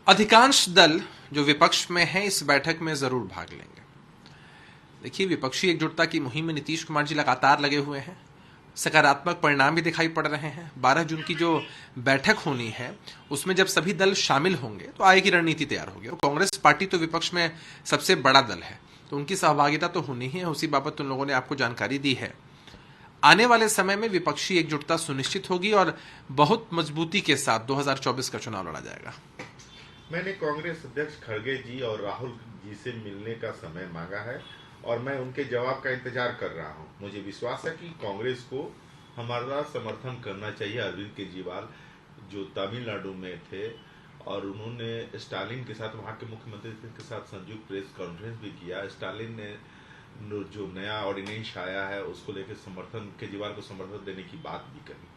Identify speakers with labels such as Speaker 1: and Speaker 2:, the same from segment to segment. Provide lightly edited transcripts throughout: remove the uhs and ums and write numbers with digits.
Speaker 1: अधिकांश दल जो विपक्ष में हैं इस बैठक में जरूर भाग लेंगे। देखिए, विपक्षी एकजुटता की मुहिम में नीतीश कुमार जी लगातार लगे हुए हैं। सकारात्मक परिणाम भी दिखाई पड़ रहे हैं। 12 जून की जो बैठक होनी है उसमें जब सभी दल शामिल होंगे तो आगे की रणनीति तैयार होगी। और कांग्रेस पार्टी तो विपक्ष में सबसे बड़ा दल है, तो उनकी सहभागिता तो होनी ही है। उसी बाबत उन लोगों ने आपको जानकारी दी है। आने वाले समय में विपक्षी एकजुटता सुनिश्चित होगी और बहुत मजबूती के साथ 2024 का चुनाव लड़ा जाएगा।
Speaker 2: मैंने कांग्रेस अध्यक्ष खड़गे जी और राहुल जी से मिलने का समय मांगा है और मैं उनके जवाब का इंतजार कर रहा हूं। मुझे विश्वास है कि कांग्रेस को हमारा समर्थन करना चाहिए। अरविंद केजरीवाल जो तमिलनाडु में थे और उन्होंने स्टालिन के साथ, वहां के मुख्यमंत्री के साथ संयुक्त प्रेस कॉन्फ्रेंस भी किया। स्टालिन ने जो नया ऑर्डिनेंस आया है उसको लेकर समर्थन, केजरीवाल को समर्थन देने की बात भी कही।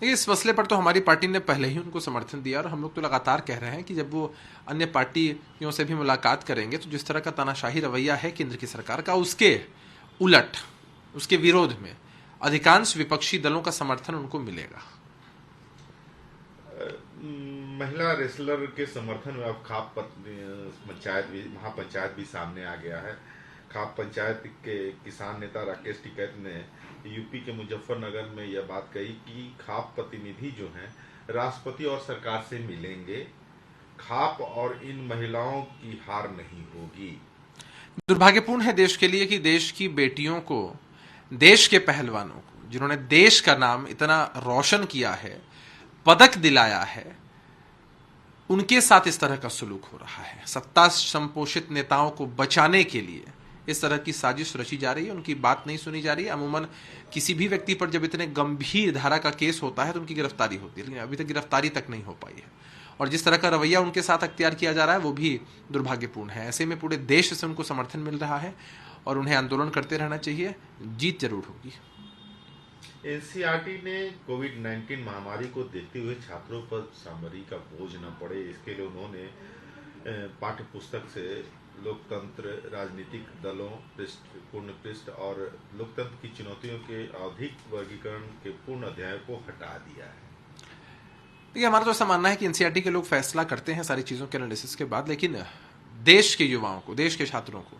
Speaker 1: देखिए, इस मसले पर तो हमारी पार्टी ने पहले ही उनको समर्थन दिया और हम लोग तो लगातार कह रहे हैं कि जब वो अन्य पार्टियों से भी मुलाकात करेंगे तो जिस तरह का तानाशाही रवैया है केंद्र की सरकार का, उसके उलट, उसके विरोध में अधिकांश विपक्षी दलों का समर्थन उनको मिलेगा।
Speaker 2: महिला रेसलर के समर्थन में अब खाप पंचायत भी, महापंचायत भी सामने आ गया है। खाप पंचायत के किसान नेता राकेश टिकैत ने यूपी के मुजफ्फरनगर में यह बात कही कि खाप प्रतिनिधि जो हैं राष्ट्रपति और सरकार से मिलेंगे। खाप और इन महिलाओं की हार नहीं होगी।
Speaker 1: दुर्भाग्यपूर्ण है देश के लिए कि देश की बेटियों को, देश के पहलवानों को, जिन्होंने देश का नाम इतना रोशन किया है, पदक दिलाया है, उनके साथ इस तरह का सुलूक हो रहा है। सत्ता संपोषित नेताओं को बचाने के लिए इस तरह की साजिश रची जा रही है, उनकी बात नहीं सुनी जा रही है। अमूमन किसी भी व्यक्ति पर जब इतने गंभीर धारा का केस होता है तो उनकी गिरफ्तारी होती है, लेकिन अभी तक गिरफ्तारी तक नहीं हो पाई है। और जिस तरह का रवैया उनके साथ अख्तियार किया जा रहा है वो भी दुर्भाग्यपूर्ण है। ऐसे में पूरे देश से उनको समर्थन मिल रहा है और उन्हें आंदोलन करते रहना चाहिए। जीत जरूर होगी।
Speaker 2: एनसीईआरटी ने कोविड-19 महामारी को देखते हुए छात्रों पर सामग्री का बोझ न पड़े, इसके लिए उन्होंने पाठ्य पुस्तक से लोकतंत्र, राजनीतिक दलों, पूर्ण पृष्ठ और लोकतंत्र की चुनौतियों के अधिक वर्गीकरण के पूर्ण अध्याय को हटा दिया है।
Speaker 1: देखिए, हमारा तो ऐसा मानना है कि एनसीईआरटी के लोग फैसला करते हैं सारी चीज़ों के एनालिसिस के बाद, लेकिन देश के युवाओं को, देश के छात्रों को,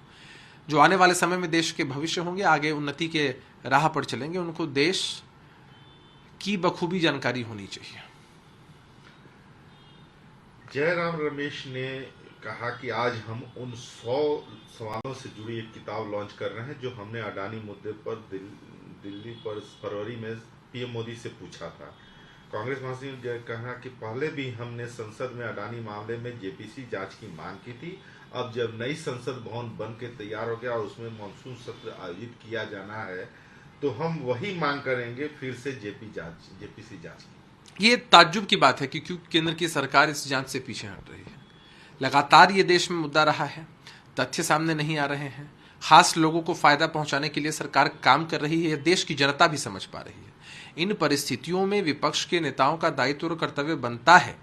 Speaker 1: जो आने वाले समय में देश के भविष्य होंगे, आगे उन्नति के राह पर चलेंगे, उनको देश की बखूबी जानकारी होनी चाहिए।
Speaker 2: जयराम रमेश ने कहा कि आज हम उन 100 सवालों से जुड़ी एक किताब लॉन्च कर रहे हैं जो हमने अडानी मुद्दे पर दिल्ली पर फरवरी में पीएम मोदी से पूछा था। कांग्रेस महासचिव ने कहा कि पहले भी हमने संसद में अडानी मामले में जेपीसी जांच की मांग की थी। अब जब नई संसद भवन बन के तैयार हो गया और उसमें मानसून सत्र आयोजित किया जाना है तो हम वही मांग करेंगे, फिर से जेपीसी जांच।
Speaker 1: ये ताज्जुब की बात है कि क्यों केंद्र की सरकार इस जांच से पीछे हट रही है। लगातार ये देश में मुद्दा रहा है, तथ्य सामने नहीं आ रहे हैं, खास लोगों को फायदा पहुंचाने के लिए सरकार काम कर रही है, देश की जनता भी समझ पा रही है। इन परिस्थितियों में विपक्ष के नेताओं का दायित्व और कर्तव्य बनता है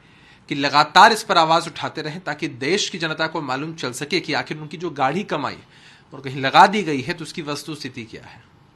Speaker 1: कि लगातार इस पर आवाज उठाते रहें ताकि देश की जनता को मालूम चल सके कि आखिर उनकी जो गाढ़ी कमाई और कहीं लगा दी गई है तो उसकी वस्तुस्थिति क्या है।